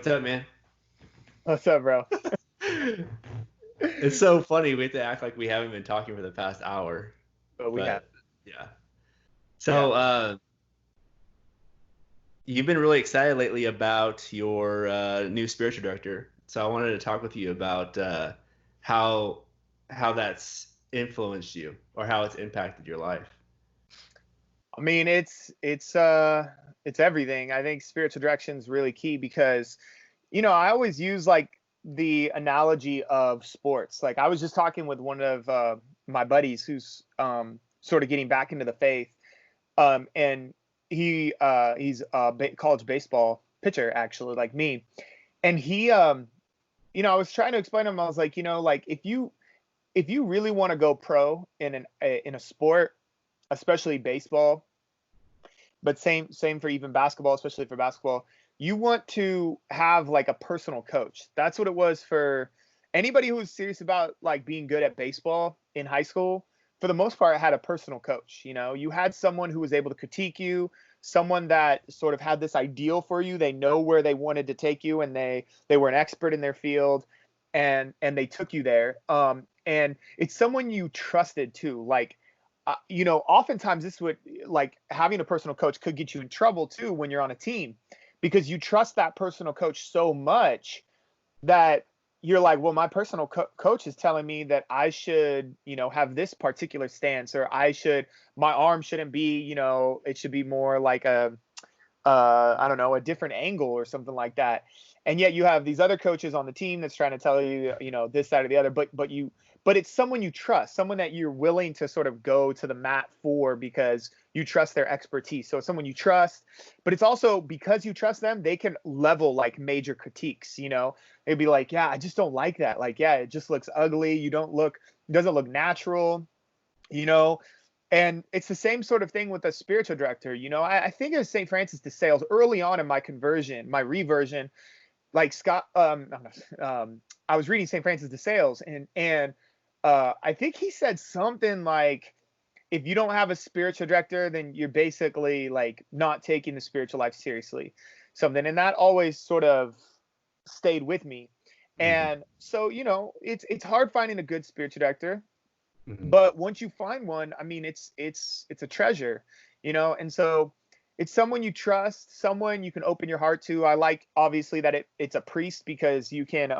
What's up, man? What's up, bro? It's so funny. We have to act like we haven't been talking for the past hour, But we have. but yeah. Yeah. So, you've been really excited lately about your new spiritual director. So I wanted to talk with you about how how that's influenced you or how it's impacted your life. I mean, it's everything. I think spiritual direction is really key because, I always use like the analogy of sports. Like I was just talking with one of my buddies who's sort of getting back into the faith. And he's a college baseball pitcher actually, like me. And I was trying to explain to him. I was like, like if you really want to go pro in a sport, especially baseball, but same for even basketball, especially for basketball, you want to have like a personal coach. That's what it was for anybody who was serious about like being good at baseball in high school. For the most part, I had a personal coach. You had someone who was able to critique you, someone that sort of had this ideal for you. They know where they wanted to take you, and they were an expert in their field, and they took you there. And it's someone you trusted too. Like, oftentimes this would, like, having a personal coach could get you in trouble too when you're on a team, because you trust that personal coach so much that you're like, well, my personal coach is telling me that I should, have this particular stance, or my arm shouldn't be, it should be more like I don't know, a different angle or something like that. And yet you have these other coaches on the team that's trying to tell you, this, that, or the other, but it's someone you trust, someone that you're willing to sort of go to the mat for because you trust their expertise. So it's someone you trust, but it's also because you trust them, they can level like major critiques. They'd be like, yeah, I just don't like that. Like, yeah, it just looks ugly. It doesn't look natural, you know. And it's the same sort of thing with a spiritual director. I think it was St. Francis de Sales early on in my conversion, my reversion, like Scott, I was reading St. Francis de Sales, and I think he said something like, if you don't have a spiritual director, then you're basically like not taking the spiritual life seriously, something. And that always sort of stayed with me. Hmm. And so, it's hard finding a good spiritual director, Hmm. but once you find one, I mean, it's a treasure, and so it's someone you trust, someone you can open your heart to. I like, obviously, that it's a priest, because you can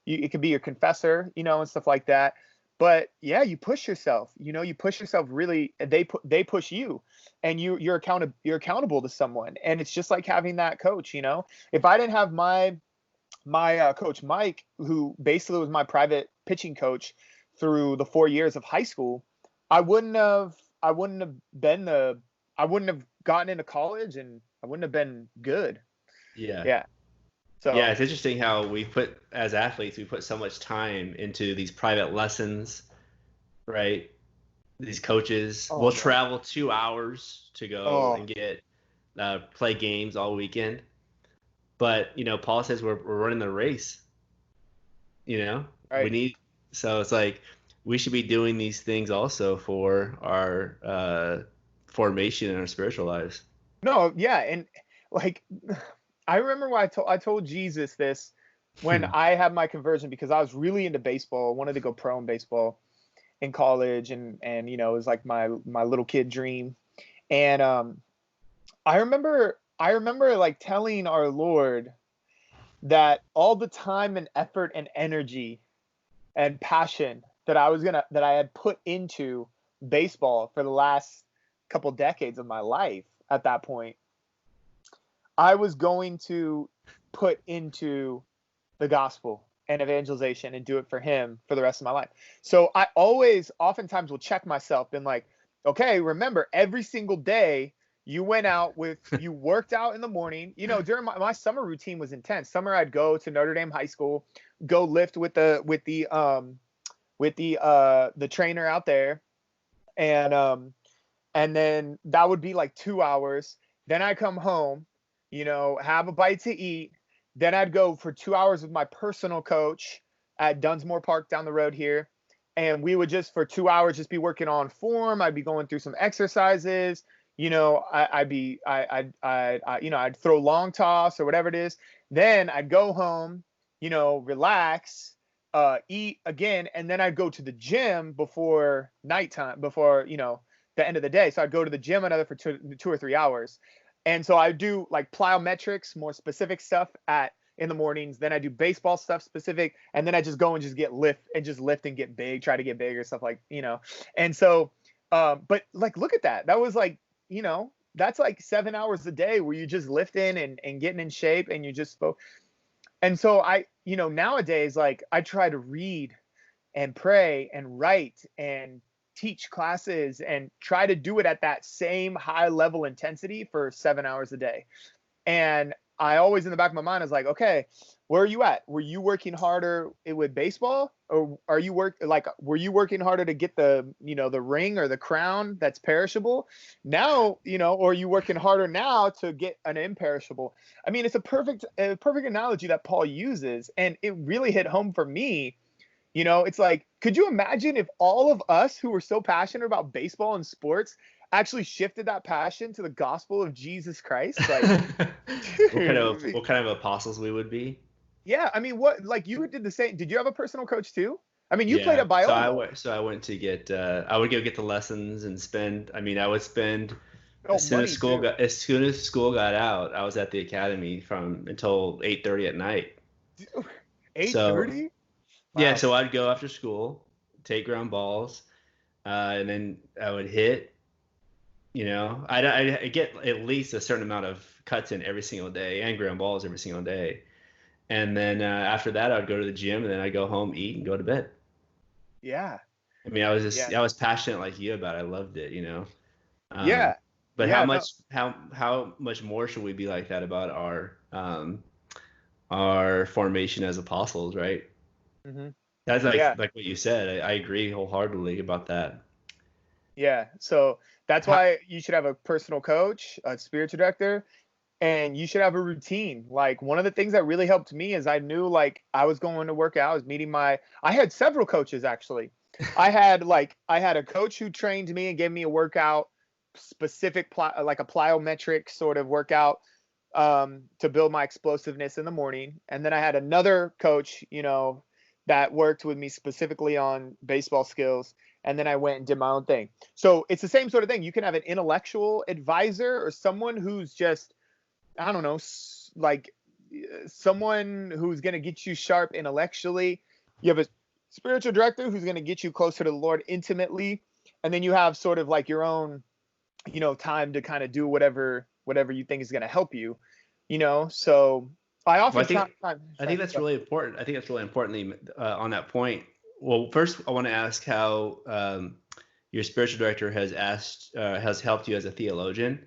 it could be your confessor, and stuff like that. But yeah, you push yourself, you push yourself really. They push you, and you're accountable to someone. And it's just like having that coach. If I didn't have my coach Mike, who basically was my private pitching coach through the 4 years of high school, I wouldn't have gotten into college, and I wouldn't have been good. Yeah. Yeah. Yeah, So, it's interesting how as athletes, we put so much time into these private lessons, right? These coaches oh will man. travel 2 hours to go Oh, and get play games all weekend. But Paul says we're running the race. We right. need so it's like we should be doing these things also for our formation in our spiritual lives. No, yeah, and like I remember when I told Jesus this when I had my conversion, because I was really into baseball, wanted to go pro in baseball in college, and it was like my little kid dream. And I remember like telling our Lord that all the time and effort and energy and passion that I had put into baseball for the last couple decades of my life, at that point, I was going to put into the gospel and evangelization and do it for him for the rest of my life. So I oftentimes will check myself and like, okay, remember, every single day you worked out in the morning. During my summer routine was intense. Summer, I'd go to Notre Dame High School, go lift with the trainer out there, and then that would be like 2 hours. Then I come home, have a bite to eat. Then I'd go for 2 hours with my personal coach at Dunsmore Park down the road here. And we would just, for 2 hours, just be working on form. I'd be going through some exercises, I'd throw long toss or whatever it is. Then I'd go home, relax, eat again, and then I'd go to the gym before nighttime, before, the end of the day. So I'd go to the gym another for 2 or 3 hours. And so I do like plyometrics, more specific stuff in the mornings. Then I do baseball stuff specific, and then I just go and just lift and get big, try to get bigger, stuff like. And so, but like, look at that. That was like, that's like 7 hours a day where you're just lifting and getting in shape, and you just spoke. And so nowadays, like, I try to read and pray and write and teach classes and try to do it at that same high level intensity for 7 hours a day. And I always in the back of my mind is like, okay, where are you at? Were you working harder with baseball, or were you working harder to get the ring or the crown that's perishable now, or are you working harder now to get an imperishable? I mean, it's a perfect analogy that Paul uses, and it really hit home for me. It's like, could you imagine if all of us who were so passionate about baseball and sports actually shifted that passion to the gospel of Jesus Christ? Like, what kind of apostles we would be? Yeah, I mean, like, you did the same. Did you have a personal coach too? I mean, you played Yeah. at Biola. So I went to get I would go get the lessons and spend. I mean, I would spend Oh, money too. as soon as school got out, I was at the academy from until 8:30 at night. 8:30. Yeah, Wow. so I'd go after school, take ground balls, and then I would hit. I get at least a certain amount of cuts in every single day and ground balls every single day. And then after that, I'd go to the gym, and then I'd go home, eat, and go to bed. Yeah. I mean, I was passionate like you about it. I loved it, Yeah. But Yeah. how much more should we be like that about our formation as apostles, right? Mm-hmm. That's Yeah. like what you said. I agree wholeheartedly about that. Yeah. So that's How, why you should have a personal coach, a spiritual director, and you should have a routine. Like, one of the things that really helped me is I knew, like, I was going to work out. I was meeting I had several coaches actually. I had a coach who trained me and gave me a workout specific, like a plyometric sort of workout, to build my explosiveness in the morning. And then I had another coach, that worked with me specifically on baseball skills. And then I went and did my own thing. So it's the same sort of thing. You can have an intellectual advisor or someone who's just, I don't know, like, someone who's going to get you sharp intellectually. You have a spiritual director who's going to get you closer to the Lord intimately. And then you have sort of like your own, time to kind of do whatever you think is going to help you, So I well, often I think that's really important. I think that's really important on that point. Well, first, I want to ask how your spiritual director has helped you as a theologian.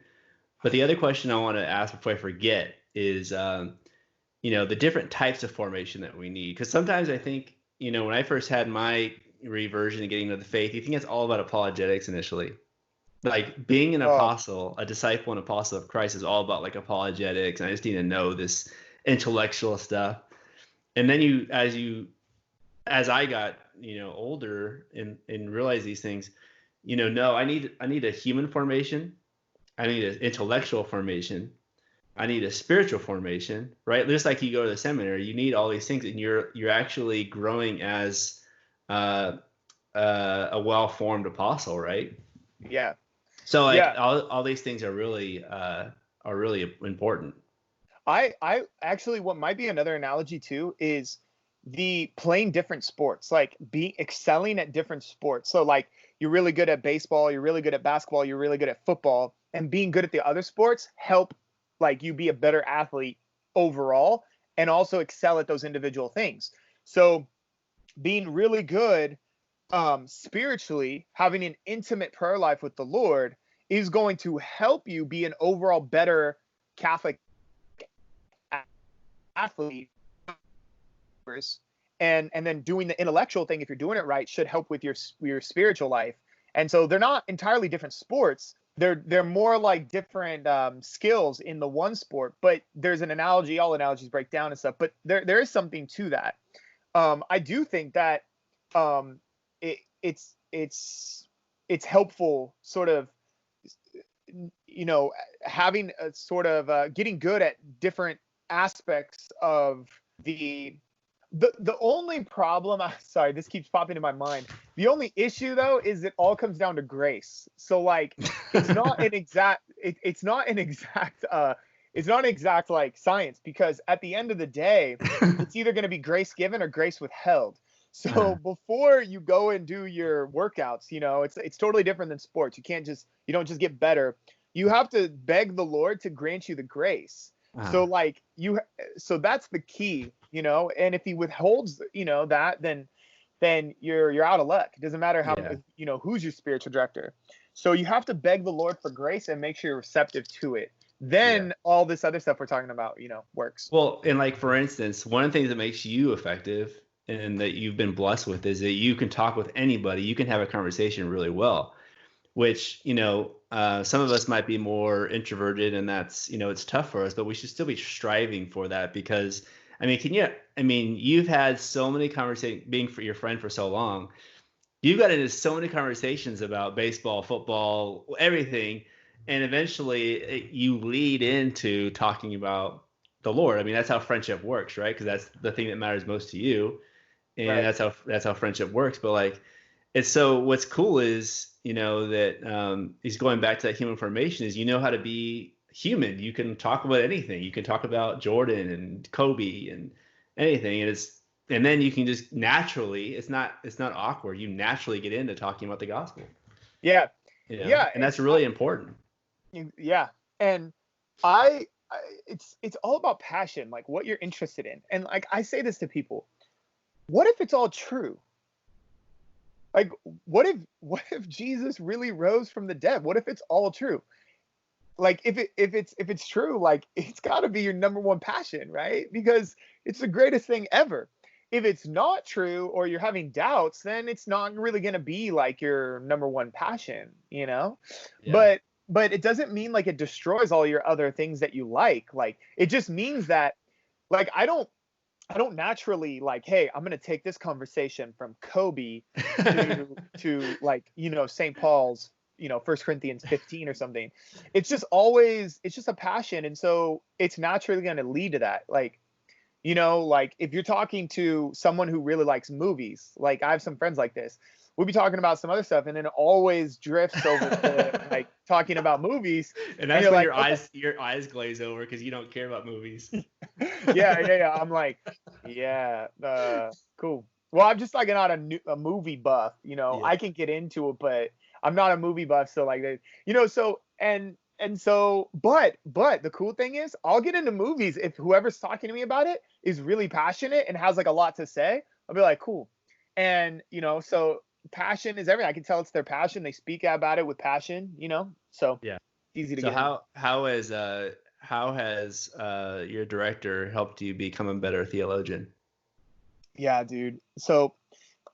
But the other question I want to ask before I forget is, the different types of formation that we need. Because sometimes I think, when I first had my reversion and getting into the faith, you think it's all about apologetics initially. Like, being an apostle, a disciple and apostle of Christ is all about like apologetics. And I just need to know this intellectual stuff. And then as I got, older and realized these things, no, I need a human formation. I need an intellectual formation. I need a spiritual formation, right? Just like you go to the seminary, you need all these things, and you're actually growing as a well-formed apostle, right? Yeah. So like, Yeah. all these things are really important. I actually, what might be another analogy too is the playing different sports, like excelling at different sports. So like, you're really good at baseball, you're really good at basketball, you're really good at football, and being good at the other sports help like you be a better athlete overall, and also excel at those individual things. So being really good spiritually, having an intimate prayer life with the Lord is going to help you be an overall better Catholic athlete. And then doing the intellectual thing, if you're doing it right, should help with your spiritual life. And so they're not entirely different sports. They're more like different skills in the one sport. But there's an analogy. All analogies break down and stuff. But there is something to that. I do think that it's helpful, sort of, having a sort of getting good at different aspects of the only problem, sorry, this keeps popping in my mind. The only issue though is it all comes down to grace. So like it's not an exact it's not an exact like science, because at the end of the day, it's either going to be grace given or grace withheld. So before you go and do your workouts, it's totally different than sports. You don't just get better. You have to beg the Lord to grant you the grace. So like so that's the key, and if he withholds, that, then you're out of luck. It doesn't matter how, who's your spiritual director. So you have to beg the Lord for grace and make sure you're receptive to it. Then all this other stuff we're talking about, works. Well, and like, for instance, one of the things that makes you effective and that you've been blessed with is that you can talk with anybody. You can have a conversation really well, which, some of us might be more introverted, and that's, it's tough for us, but we should still be striving for that, because you've had so many conversations, being for your friend for so long, you got into so many conversations about baseball, football, everything. And eventually you lead into talking about the Lord. I mean, that's how friendship works, right? Because that's the thing that matters most to you. And right. that's how friendship works. But like, it's so what's cool is, that he's going back to that human formation, is how to be human. You can talk about anything. You can talk about Jordan and Kobe and anything. And then you can just naturally, it's not awkward. You naturally get into talking about the gospel. Yeah. Yeah. And that's really important. Yeah. And it's all about passion, like what you're interested in. And like, I say this to people, what if it's all true? Like, what if Jesus really rose from the dead? What if it's all true? Like, if it's true, like, it's got to be your number one passion, right? Because it's the greatest thing ever. If it's not true, or you're having doubts, then it's not really going to be like your number one passion, Yeah. But it doesn't mean like it destroys all your other things that you like. Like, it just means that, like, I don't naturally like, hey, I'm going to take this conversation from Kobe to like, St. Paul's, 1 Corinthians 15 or something. It's just a passion. And so it's naturally going to lead to that. Like, like if you're talking to someone who really likes movies, like I have some friends like this, we'll be talking about some other stuff, and then it always drifts over to like talking about movies. And that's when like, your eyes glaze over because you don't care about movies. Yeah. I'm like, cool. Well, I'm just like not a movie buff, I can get into it, but I'm not a movie buff. So like, so, but the cool thing is I'll get into movies if whoever's talking to me about it is really passionate and has like a lot to say. I'll be like, cool. And, so passion is everything. I can tell it's their passion. They speak about it with passion, so yeah, easy to get. So how has your director helped you become a better theologian? Yeah, dude. So,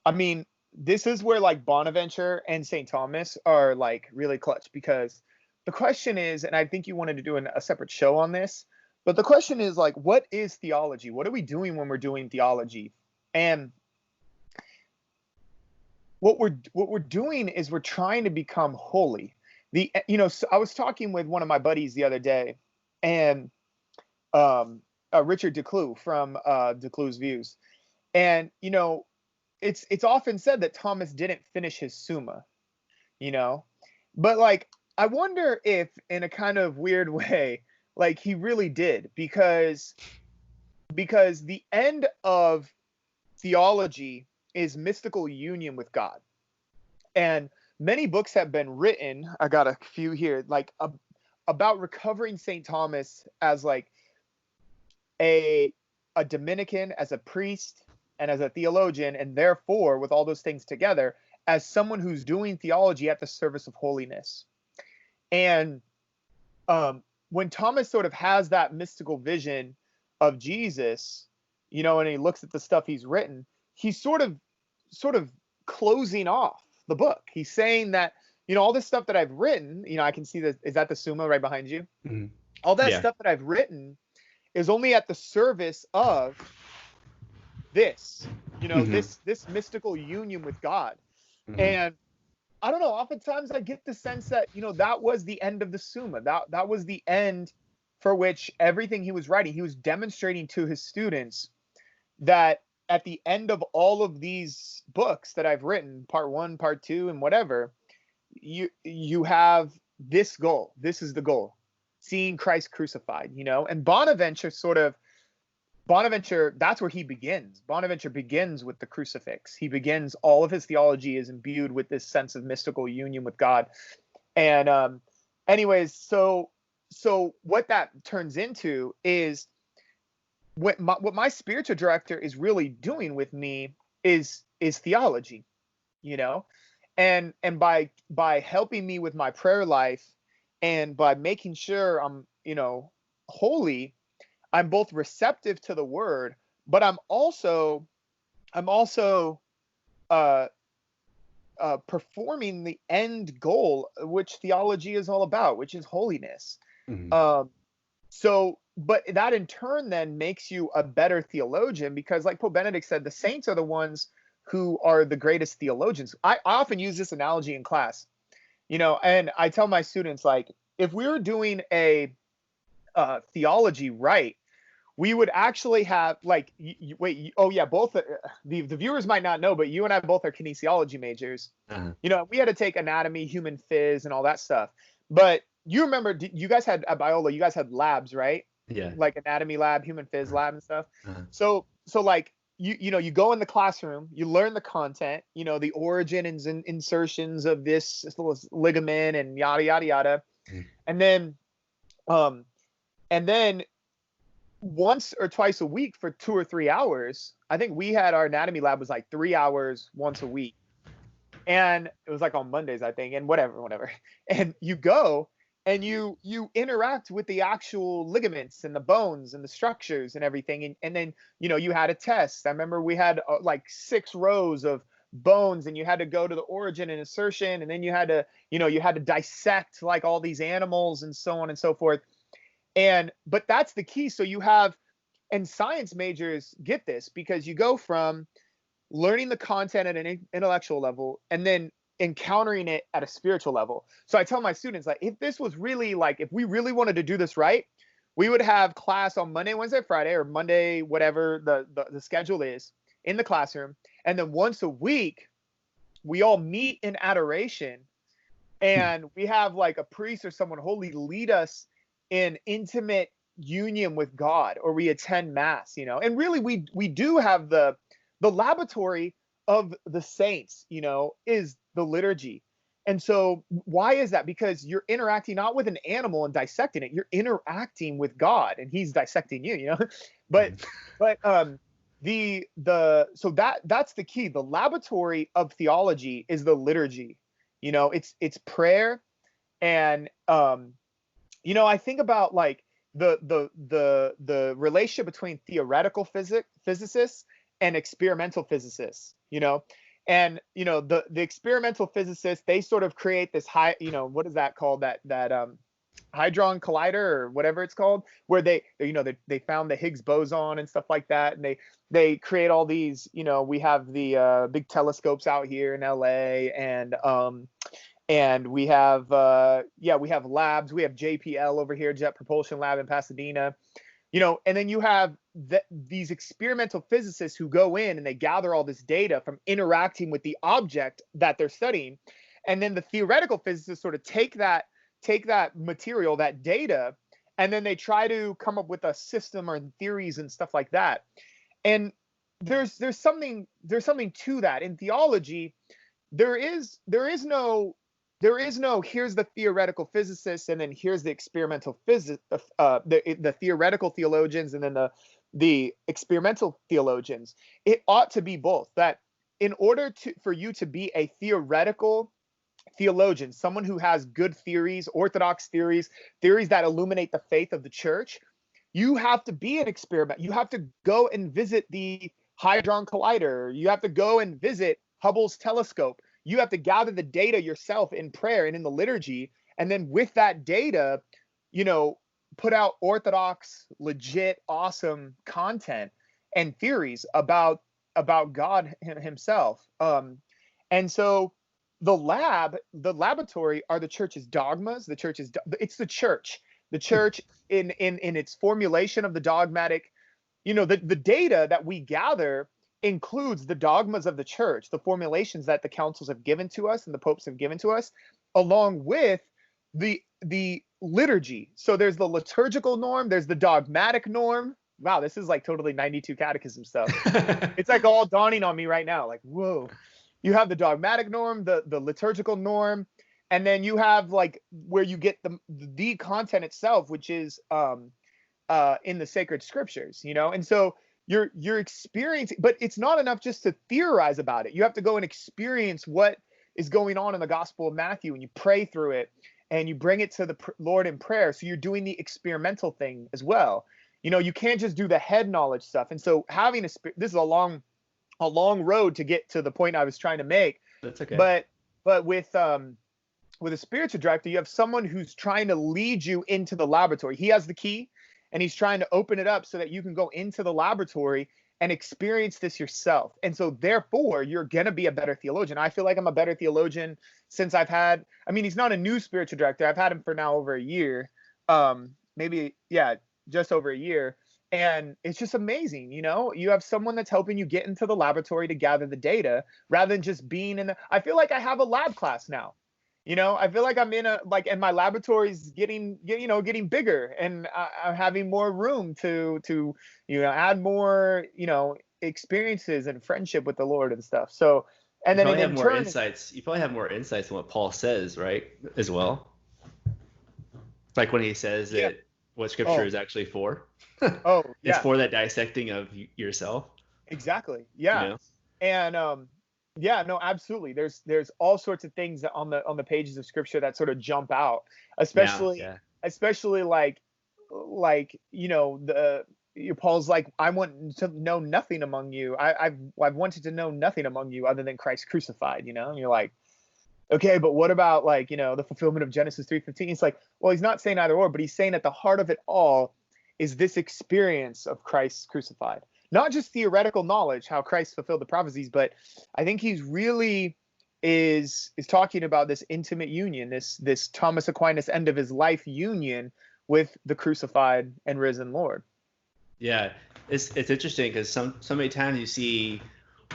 I mean, this is where like Bonaventure and St. Thomas are like really clutch, because the question is, and I think you wanted to do a separate show on this, but the question is like, what is theology? What are we doing when we're doing theology? And what we're doing is we're trying to become holy. So I was talking with one of my buddies the other day, and Richard Decloux from Decloux's Views, and it's often said that Thomas didn't finish his Summa, but like I wonder if in a kind of weird way, like he really did, because the end of theology is mystical union with God. And many books have been written, I got a few here, like about recovering St. Thomas as like a Dominican, as a priest, and as a theologian, and therefore with all those things together, as someone who's doing theology at the service of holiness. And when Thomas sort of has that mystical vision of Jesus, and he looks at the stuff he's written, he's sort of closing off the book. He's saying that, all this stuff that I've written, I can see that. Is that the Summa right behind you? Mm-hmm. All that stuff that I've written is only at the service of this, mm-hmm. this mystical union with God. Mm-hmm. I don't know. Oftentimes I get the sense that, that was the end of the Summa. That was the end for which everything he was writing, he was demonstrating to his students that at the end of all of these books that I've written, part 1, part 2, and whatever, you have this goal. This is the goal. Seeing Christ crucified, And Bonaventure, that's where he begins. Bonaventure begins with the crucifix. He begins, all of his theology is imbued with this sense of mystical union with God. And anyways, so what that turns into is what my spiritual director is really doing with me is theology, and by helping me with my prayer life and by making sure I'm, holy, I'm both receptive to the word, but I'm also performing the end goal, which theology is all about, which is holiness. Mm-hmm. But that in turn then makes you a better theologian, because like Pope Benedict said, the saints are the ones who are the greatest theologians. I often use this analogy in class, and I tell my students, like, if we were doing a theology right, we would actually have, like, both the viewers might not know, but you and I both are kinesiology majors. Uh-huh. We had to take anatomy, human phys, and all that stuff. But you remember, you guys had at Biola, you guys had labs, right? Yeah. Like anatomy lab, human phys Uh-huh. lab, and stuff. Uh-huh. So like you go in the classroom, you learn the content, the origin and insertions of this ligament and yada yada yada, Mm-hmm. and then once or twice a week for 2 or 3 hours. I think we had our anatomy lab was like 3 hours once a week. And it was like on Mondays, I think, and whatever. And you go and you interact with the actual ligaments and the bones and the structures and everything. And then, you had a test. I remember we had like 6 rows of bones, and you had to go to the origin and insertion. And then you had to dissect like all these animals and so on and so forth. But that's the key. So you have, and science majors get this, because you go from learning the content at an intellectual level and then encountering it at a spiritual level. So I tell my students, like, if this was really, like, if we really wanted to do this right, we would have class on Monday, Wednesday, Friday, or Monday, whatever the schedule is, in the classroom. And then once a week, we all meet in adoration, and we have like a priest or someone holy lead us in intimate union with God, or we attend mass, and really we do have the laboratory of the saints, is the liturgy. And so why is that? Because you're interacting not with an animal and dissecting it, you're interacting with God, and he's dissecting you, but so that's the key. The laboratory of theology is the liturgy. It's prayer. And I think about like the relationship between theoretical physicists and experimental physicists, and the experimental physicists, they sort of create this high, what is that called, that hadron collider or whatever it's called, where they found the Higgs boson and stuff like that, and they create all these, we have the big telescopes out here in LA, and we have we have labs. We have JPL over here, Jet Propulsion Lab in Pasadena, and then you have these experimental physicists who go in and they gather all this data from interacting with the object that they're studying, and then the theoretical physicists sort of take that material, that data, and then they try to come up with a system or theories and stuff like that. And there's something to that. In theology, there is no here's the theoretical physicists and then here's the experimental the theoretical theologians and then the experimental theologians. It ought to be both. That in order for you to be a theoretical theologian, someone who has good theories, orthodox theories that illuminate the faith of the church, you have to be an experiment. You have to go and visit the Hadron Collider. You have to go and visit Hubble's telescope. You have to gather the data yourself in prayer and in the liturgy. And then with that data, put out orthodox, legit, awesome content and theories about God himself. And so the laboratory are the church's dogmas. It's the church in its formulation of the dogmatic. The data that we gather includes the dogmas of the church, the formulations that the councils have given to us and the popes have given to us, along with the liturgy. So there's the liturgical norm, there's the dogmatic norm. Wow, this is like totally 92 catechism stuff. It's like all dawning on me right now. Like, whoa. You have the dogmatic norm, the liturgical norm, and then you have like where you get the content itself, which is in the sacred scriptures, and so you're experiencing, but it's not enough just to theorize about it. You have to go and experience what is going on in the Gospel of Matthew, and you pray through it and you bring it to the Lord in prayer. So you're doing the experimental thing as well. You can't just do the head knowledge stuff. And so having this is a long road to get to the point I was trying to make. That's okay. But with a spiritual director, you have someone who's trying to lead you into the laboratory. He has the key, and he's trying to open it up so that you can go into the laboratory and experience this yourself. And so therefore, you're going to be a better theologian. I feel like I'm a better theologian since he's not a new spiritual director. I've had him for now over a year, just over a year. And it's just amazing. You have someone that's helping you get into the laboratory to gather the data rather than just being I feel like I have a lab class now. I feel like I'm and my laboratory's getting bigger, and I'm having more room to add more, experiences and friendship with the Lord and stuff. So, and then have more insights. You probably have more insights than what Paul says, right? As well. Like when he says that what scripture is actually for. Oh, yeah. It's for that dissecting of yourself. Exactly. Yeah. And yeah, no, absolutely. There's all sorts of things that on the pages of scripture that sort of jump out, especially like Paul's like, I want to know nothing among you. I've wanted to know nothing among you other than Christ crucified, and you're like, okay, but what about the fulfillment of Genesis 3:15? He's like, well, he's not saying either or, but he's saying at the heart of it all is this experience of Christ crucified. Not just theoretical knowledge, how Christ fulfilled the prophecies, but I think he's really is talking about this intimate union, this Thomas Aquinas end of his life union with the crucified and risen Lord. Yeah, it's interesting because so many times you see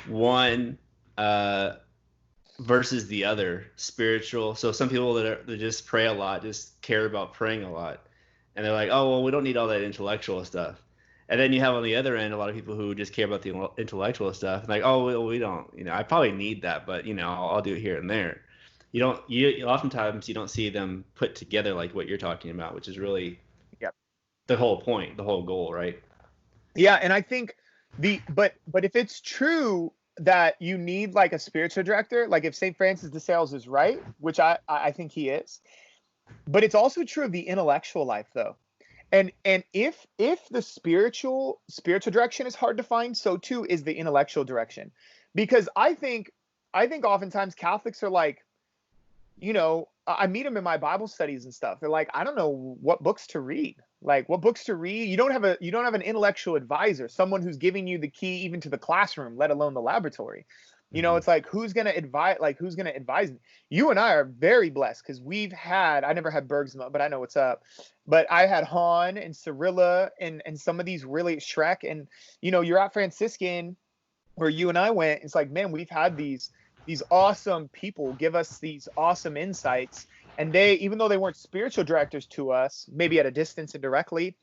one versus the other spiritual. So some people that just pray a lot, just care about praying a lot. And they're like, oh, well, we don't need all that intellectual stuff. And then you have on the other end a lot of people who just care about the intellectual stuff. And like, oh, well, we don't, I probably need that, but I'll do it here and there. Oftentimes you don't see them put together like what you're talking about, which is really the whole point, the whole goal, right? Yeah, and I think but if it's true that you need like a spiritual director, like if St. Francis de Sales is right, which I think he is, but it's also true of the intellectual life though. And if the spiritual direction is hard to find, so too is the intellectual direction. Because I think oftentimes Catholics are like, I meet them in my Bible studies and stuff. They're like, I don't know what books to read. Like what books to read. You don't have an intellectual advisor, someone who's giving you the key even to the classroom, let alone the laboratory. It's like, who's going to advise me? You and I are very blessed because I never had Bergsma, but I know what's up. But I had Hahn and Cyrilla and some of these really Shrek. And, you're at Franciscan where you and I went. It's like, man, we've had these awesome people give us these awesome insights. And even though they weren't spiritual directors to us, maybe at a distance indirectly,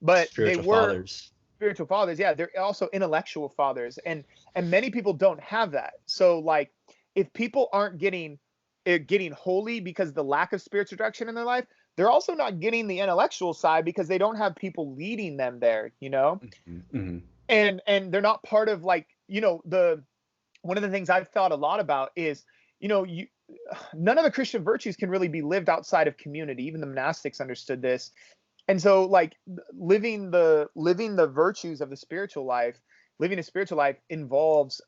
but they were fathers. Spiritual fathers. Yeah, they're also intellectual fathers. And many people don't have that. So like if people aren't getting holy because of the lack of spiritual direction in their life, they're also not getting the intellectual side because they don't have people leading them there, Mm-hmm. And they're not part of like, one of the things I've thought a lot about is, none of the Christian virtues can really be lived outside of community. Even the monastics understood this. And so like living the virtues of the spiritual life, living a spiritual life involves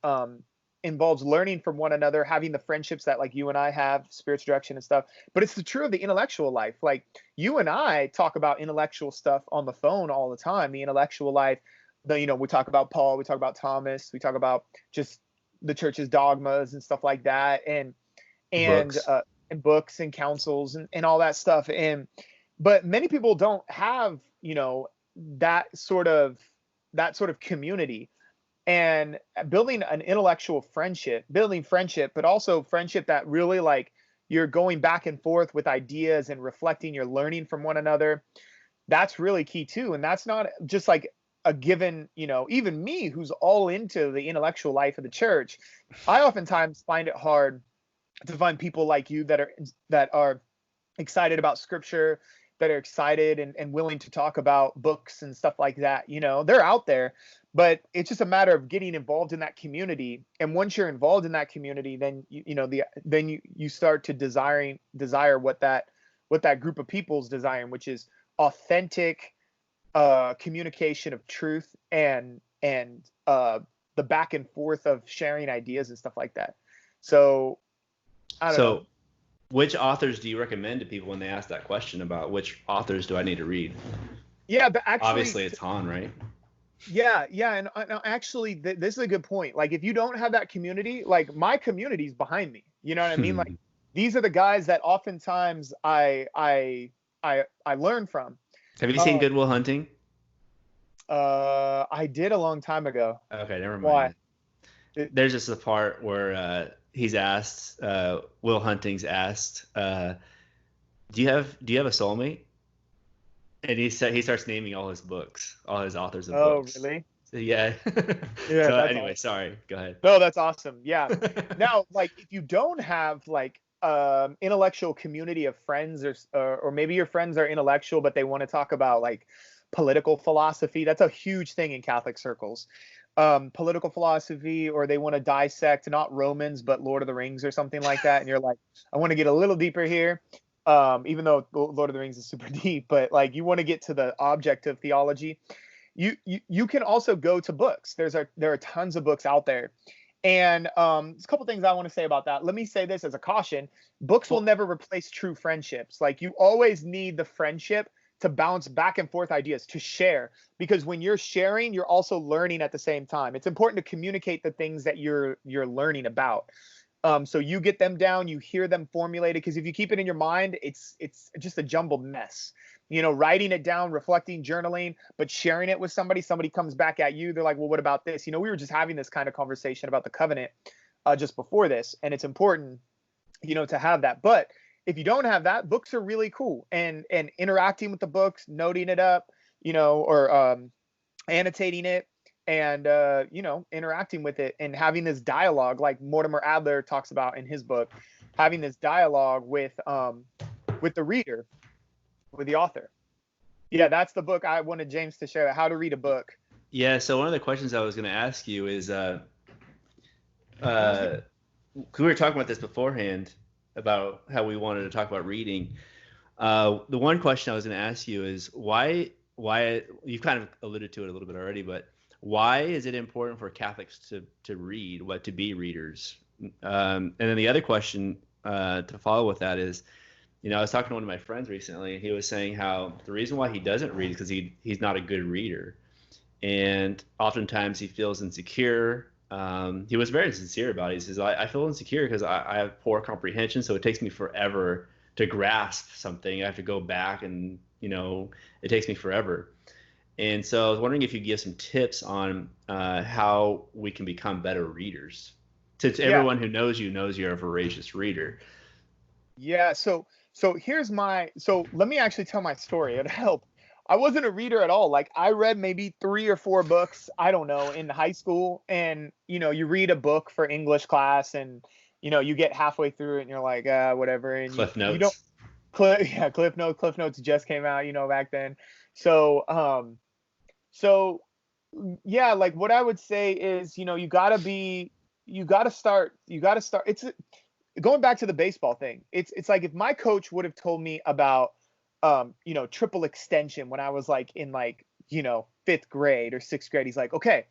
learning from one another, having the friendships that like you and I have, spiritual direction and stuff. But it's true of the intellectual life. Like you and I talk about intellectual stuff on the phone all the time. The intellectual life, we talk about Paul, we talk about Thomas, we talk about just the church's dogmas and stuff like that. And Books. And books and counsels and all that stuff. But many people don't have, that sort of community, and building an intellectual friendship, but also friendship that really, like, you're going back and forth with ideas and reflecting, you're learning from one another. That's really key too. And that's not just like a given, even me, who's all into the intellectual life of the church, I oftentimes find it hard to find people like you that are excited about scripture, that are excited and willing to talk about books and stuff like that. They're out there, but it's just a matter of getting involved in that community. And once you're involved in that community, then you start to desire what that group of people's desiring, which is authentic communication of truth and the back and forth of sharing ideas and stuff like that. So I don't know. Which authors do you recommend to people when they ask that question about which authors do I need to read? Yeah, but actually, obviously it's Hahn, right? Yeah, and actually, this is a good point. Like, if you don't have that community, like, my community's behind me. You know what I mean? Like, these are the guys that oftentimes I learn from. Have you seen Good Will Hunting? I did a long time ago. Okay, never mind. Why? There's just a part where he's asked, Will Hunting's asked, do you have a soulmate? And he starts naming all his books, all his authors of books. Oh, really? So, yeah. Yeah. So anyway, awesome. Sorry. Go ahead. No, that's awesome. Yeah. Now, like, if you don't have like intellectual community of friends, or maybe your friends are intellectual, but they want to talk about like political philosophy. That's a huge thing in Catholic circles. Political philosophy, or they want to dissect not Romans but Lord of the Rings or something like that, and you're like, I want to get a little deeper here, even though Lord of the Rings is super deep, but like, you want to get to the object of theology. You can also go to books. There are tons of books out there, and there's a couple things I want to say about that. Let me say this as a caution: books will never replace true friendships. Like, you always need the friendship to bounce back and forth ideas, to share, because when you're sharing, you're also learning at the same time. It's important to communicate the things that you're learning about. So you get them down, you hear them formulated, because if you keep it in your mind, it's just a jumbled mess. Writing it down, reflecting, journaling, but sharing it with somebody comes back at you. They're like, well, what about this? We were just having this kind of conversation about the covenant just before this, and it's important, to have that. But if you don't have that, books are really cool, and interacting with the books, noting it up, or annotating it, and interacting with it, and having this dialogue, like Mortimer Adler talks about in his book, having this dialogue with the reader, with the author. Yeah, that's the book I wanted James to share, how to read a book. Yeah, so one of the questions I was going to ask you is, we were talking about this beforehand, about how we wanted to talk about reading. The one question I was going to ask you is why you've kind of alluded to it a little bit already, but why is it important for Catholics to read, to be readers? And then the other question to follow with that is, I was talking to one of my friends recently, and he was saying how the reason why he doesn't read is because he's not a good reader, and oftentimes he feels insecure. He was very sincere about it. He says, I feel insecure because I have poor comprehension, so it takes me forever to grasp something. I have to go back, and it takes me forever. And so I was wondering if you give some tips on how we can become better readers. To everyone who knows you knows you're a voracious reader. Yeah. So let me actually tell my story. It'll help. I wasn't a reader at all. Like, I read maybe 3 or 4 books, I don't know, in high school. And, you read a book for English class, and, you get halfway through it and you're like, whatever. And Cliff Notes. You don't, Cliff Notes. Cliff Notes just came out, back then. So, yeah, like, what I would say is, you gotta start. It's going back to the baseball thing. It's like, if my coach would have told me about, triple extension when I was like in 5th grade or 6th grade, he's like, okay,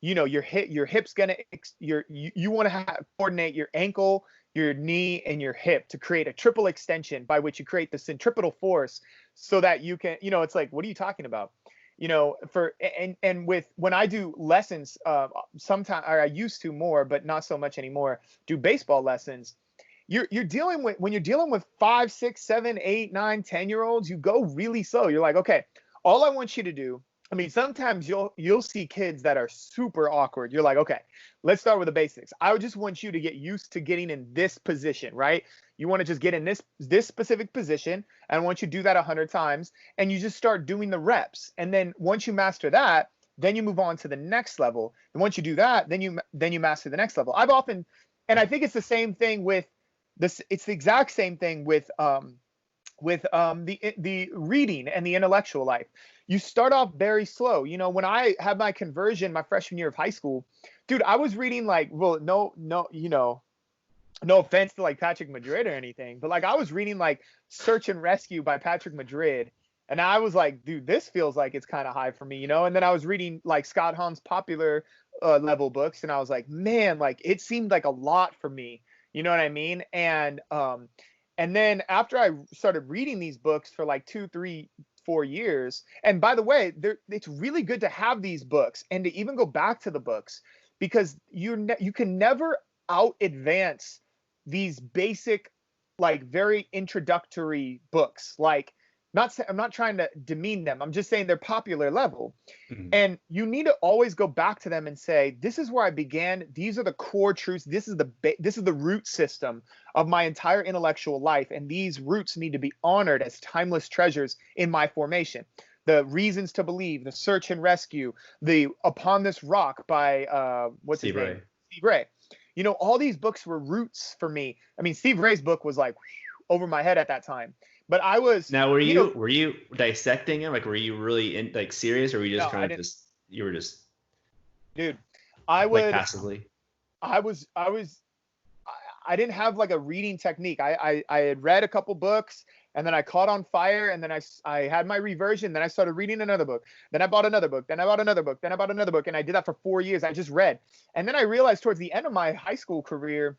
your hip's gonna, you want to coordinate your ankle, your knee, and your hip to create a triple extension by which you create the centripetal force so that you can, it's like, what are you talking about? When I do lessons, sometimes, or I used to more, but not so much anymore, do baseball lessons. you're dealing with, when you're dealing with 5, 6, 7, 8, 9, 10-year-olds, you go really slow. You're like, okay, all I want you to do. I mean, sometimes you'll see kids that are super awkward. You're like, okay, let's start with the basics. I just want you to get used to getting in this position, right? You want to just get in this specific position, and I want you to do that 100 times, and you just start doing the reps. And then once you master that, then you move on to the next level. And once you do that, then you master the next level. And I think it's the same thing with this. It's the exact same thing with the reading and the intellectual life. You start off very slow. You know, when I had my conversion my freshman year of high school, dude, I was reading like, well, no, you know, no offense to like Patrick Madrid or anything, but like I was reading like Search and Rescue by Patrick Madrid. And I was like, dude, this feels like it's kind of high for me, you know? And then I was reading like Scott Hahn's popular level books. And I was like, man, like it seemed like a lot for me. You know what I mean? And then after I started reading these books for like 2, 3, 4 years, and by the way, it's really good to have these books and to even go back to the books, because you can never out advance these basic, like very introductory books. Like, I'm not trying to demean them. I'm just saying they're popular level. Mm-hmm. And you need to always go back to them and say, this is where I began. These are the core truths. This is the root system of my entire intellectual life. And these roots need to be honored as timeless treasures in my formation. The Reasons to Believe, The Search and Rescue, the Upon This Rock by, what's his name? Steve Ray. You know, all these books were roots for me. I mean, Steve Ray's book was like over my head at that time. But I was. Now, were you dissecting him? Like, were you really like serious, or were you just kind of just, you were just, dude, I was like passively. I didn't have like a reading technique. I had read a couple books, and then I caught on fire, and then I had my reversion. Then I started reading another book. Then I bought another book. Then I bought another book. Then I bought another book, and I did that for 4 years. I just read, and then I realized towards the end of my high school career,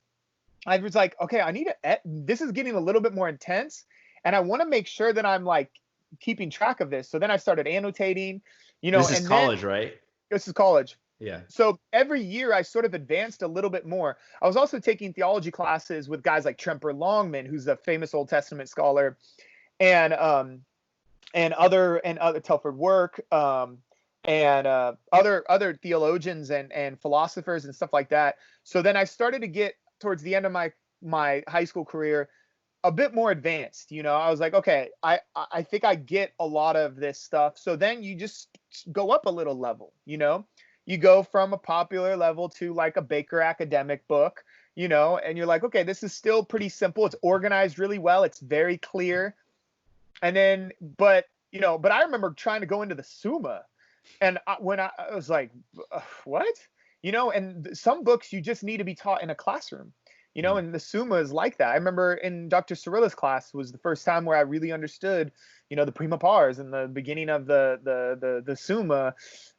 I was like, okay, this is getting a little bit more intense. And I want to make sure that I'm like keeping track of this. So then I started annotating, you know. This is college, right? This is college. Yeah. So every year I sort of advanced a little bit more. I was also taking theology classes with guys like Tremper Longman, who's a famous Old Testament scholar, and other Telford Work, and other theologians and philosophers and stuff like that. So then I started to get towards the end of my high school career a bit more advanced. You know, I was like, okay, I think I get a lot of this stuff. So then you just go up a little level, you know, you go from a popular level to like a Baker academic book, you know, and you're like, okay, this is still pretty simple. It's organized really well. It's very clear. And then, but I remember trying to go into the Summa, and when I was like, what, you know, and some books you just need to be taught in a classroom. You know, and the Summa is like that. I remember in Dr. Cirilla's class was the first time where I really understood, you know, the prima pars and the beginning of the Summa.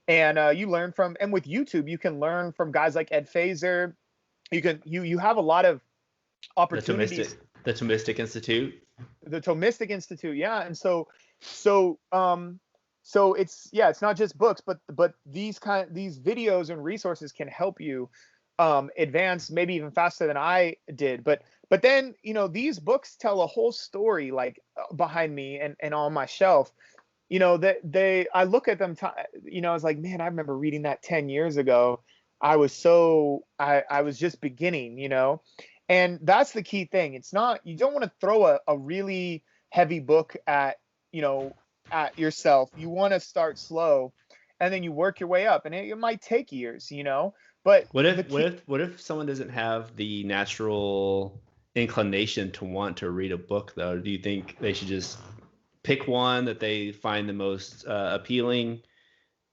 And you learn from, and with YouTube, you can learn from guys like Ed Fazer. You have a lot of opportunities. The Thomistic Institute. The Thomistic Institute, yeah. And so it's not just books, but these videos and resources can help you advance maybe even faster than I did. But then, you know, these books tell a whole story like behind me and on my shelf, you know, that I look at them, you know, I was like, man, I remember reading that 10 years ago. I was just beginning, you know, and that's the key thing. It's not, you don't want to throw a really heavy book at yourself. You want to start slow and then you work your way up, and it might take years, you know. But what if someone doesn't have the natural inclination to want to read a book, though? Do you think they should just pick one that they find the most appealing,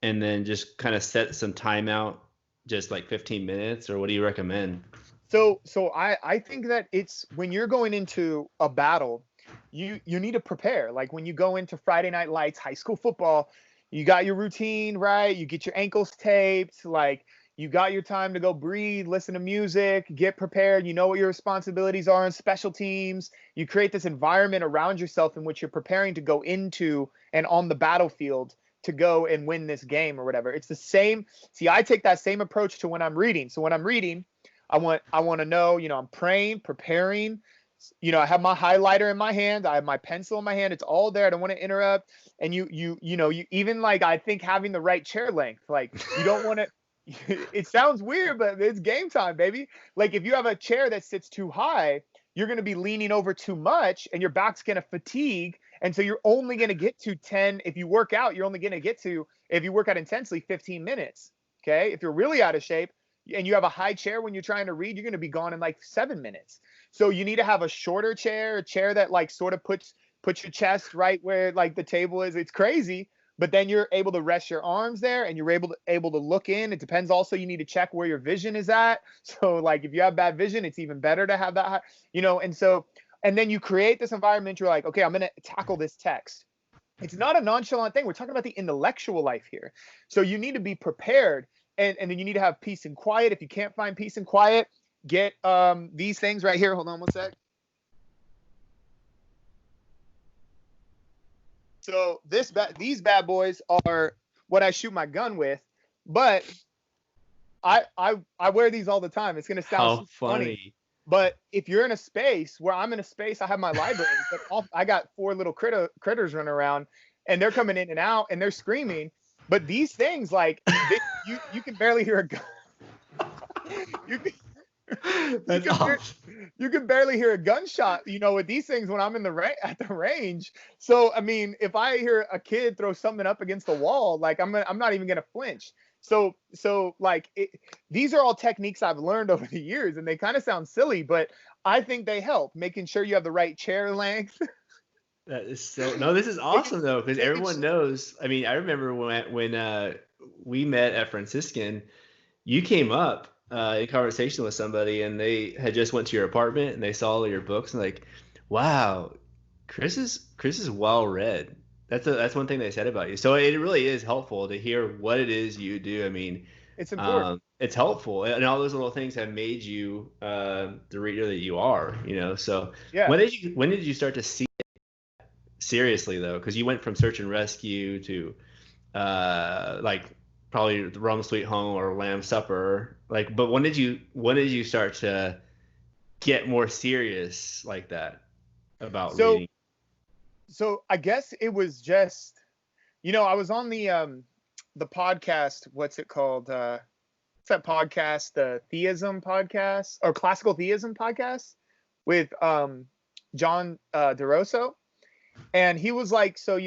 and then just kind of set some time out, just like 15 minutes, or what do you recommend? So I think that it's when you're going into a battle, you need to prepare. Like when you go into Friday Night Lights, high school football, you got your routine, right? You get your ankles taped, like. You got your time to go breathe, listen to music, get prepared. You know what your responsibilities are in special teams. You create this environment around yourself in which you're preparing to go into and on the battlefield to go and win this game or whatever. It's the same. See, I take that same approach to when I'm reading. So when I'm reading, I want to know, I'm praying, preparing. I have my highlighter in my hand. I have my pencil in my hand. It's all there. I don't want to interrupt. And you even like, I think having the right chair length, like you don't want to, it sounds weird, but it's game time, baby. Like if you have a chair that sits too high, you're going to be leaning over too much and your back's going to fatigue. And so you're only going to get to 10. If you work out, you're only going to get to, if you work out intensely, 15 minutes. Okay. If you're really out of shape and you have a high chair when you're trying to read, you're going to be gone in like 7 minutes. So you need to have a shorter chair, a chair that like sort of puts your chest right where like the table is. It's crazy, but then you're able to rest your arms there and you're able to look in. It depends also, you need to check where your vision is at. So like if you have bad vision, it's even better to have that high, and then you create this environment. You're like, okay, I'm going to tackle this text. It's not a nonchalant thing. We're talking about the intellectual life here. So you need to be prepared, and then you need to have peace and quiet. If you can't find peace and quiet, get these things right here. Hold on one sec. So these bad boys are what I shoot my gun with, but I wear these all the time. It's gonna sound funny, but if you're in a space where I'm in a space, I have my library, but I got 4 little critters running around, and they're coming in and out, and they're screaming. But these things, like you can barely hear a gun. You can barely hear a gunshot, with these things when I'm at the range. So, I mean, if I hear a kid throw something up against the wall, like I'm not even going to flinch. So like these are all techniques I've learned over the years, and they kind of sound silly, but I think they help, making sure you have the right chair length. That is this is awesome though, because everyone knows. I mean, I remember when we met at Franciscan, you came up in conversation with somebody, and they had just went to your apartment and they saw all your books and like, wow, Chris is well read. That's one thing they said about you. So it really is helpful to hear what it is you do. I mean, it's important. It's helpful, and all those little things have made you the reader that you are. So yeah. When did you start to see it seriously though? Because you went from search and rescue to like probably the Rome Sweet Home or Lamb's Supper. Like, but when did you start to get more serious like that about reading? So I guess it was just, I was on the podcast. What's it called? What's that podcast? The theism podcast or classical theism podcast with John DeRosso. And he was like, so,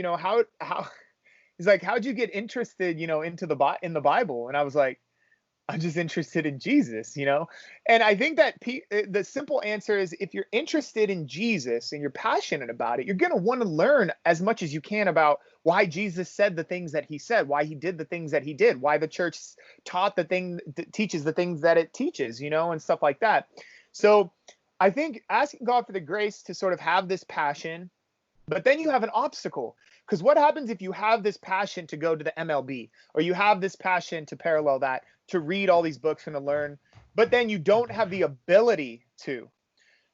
how he's like, how'd you get interested, into in the Bible? And I was like, I'm just interested in Jesus, And I think that the simple answer is, if you're interested in Jesus and you're passionate about it, you're going to want to learn as much as you can about why Jesus said the things that he said, why he did the things that he did, why the church taught teaches the things that it teaches, and stuff like that. So I think asking God for the grace to sort of have this passion, but then you have an obstacle. Because what happens if you have this passion to go to the MLB, or you have this passion to parallel that, to read all these books and to learn, but then you don't have the ability to?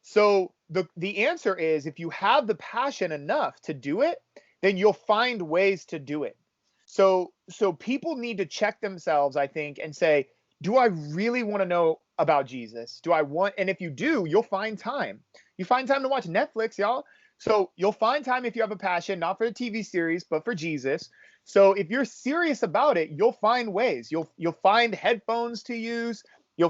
So the answer is, if you have the passion enough to do it, then you'll find ways to do it. So people need to check themselves, I think, and say, do I really want to know about Jesus? And if you do, you'll find time. You find time to watch Netflix, y'all. So you'll find time if you have a passion, not for the TV series, but for Jesus. So if you're serious about it, you'll find ways. You'll find headphones to use. You'll